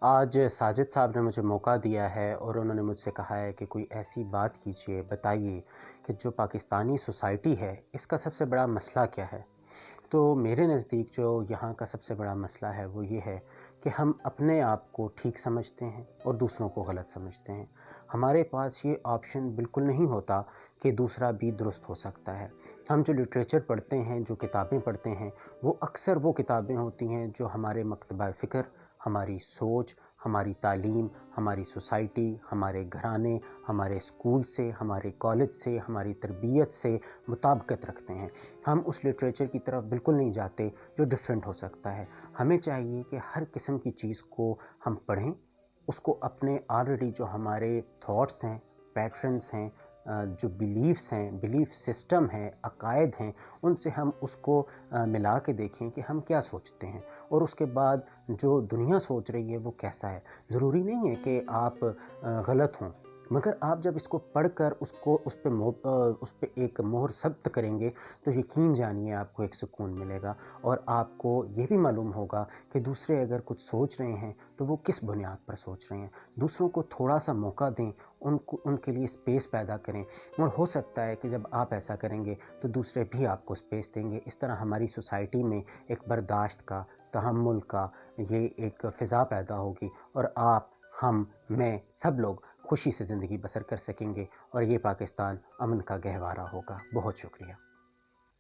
आज साजिद साहब ने मुझे मौका दिया है और उन्होंने मुझसे कहा है कि कोई ऐसी बात कीजिए, बताइए कि जो पाकिस्तानी सोसाइटी है, इसका सबसे बड़ा मसला क्या है? तो मेरे नज़दीक जो यहाँ का सबसे बड़ा मसला है वो ये है कि हम अपने आप को ठीक समझते हैं और दूसरों को गलत समझते हैं। हमारे पास ये ऑप्शन बिल्कुल नहीं होता कि दूसरा भी दुरुस्त हो सकता है। हम जो लिटरेचर पढ़ते हैं, जो किताबें पढ़ते हैं, वो अक्सर वो किताबें होती हैं जो हमारे मकतबा फ़िक्र, हमारी सोच, हमारी तालीम, हमारी सोसाइटी, हमारे घराने, हमारे स्कूल से, हमारे कॉलेज से, हमारी तरबियत से मुताबिकत रखते हैं। हम उस लिटरेचर की तरफ बिल्कुल नहीं जाते जो डिफरेंट हो सकता है। हमें चाहिए कि हर किस्म की चीज़ को हम पढ़ें, उसको अपने ऑलरेडी जो हमारे थॉट्स हैं, पैटर्न्स हैं, जो बिलीफ्स हैं, बिलीफ सिस्टम हैं, अकायद हैं, उनसे हम उसको मिला के देखें कि हम क्या सोचते हैं और उसके बाद जो दुनिया सोच रही है वो कैसा है। ज़रूरी नहीं है कि आप गलत हों, मगर आप जब इसको पढ़कर उसको उस पे एक मोहर सख्त करेंगे तो यकीन जानिए आपको एक सुकून मिलेगा और आपको ये भी मालूम होगा कि दूसरे अगर कुछ सोच रहे हैं तो वो किस बुनियाद पर सोच रहे हैं। दूसरों को थोड़ा सा मौका दें, उनको उनके लिए स्पेस पैदा करें और हो सकता है कि जब आप ऐसा करेंगे तो दूसरे भी आपको स्पेस देंगे। इस तरह हमारी सोसाइटी में एक बर्दाश्त का, तहम्मुल का ये एक फ़िज़ा पैदा होगी और आप, हम, मैं, सब लोग खुशी से ज़िंदगी बसर कर सकेंगे और ये पाकिस्तान अमन का गहवारा होगा। बहुत शुक्रिया।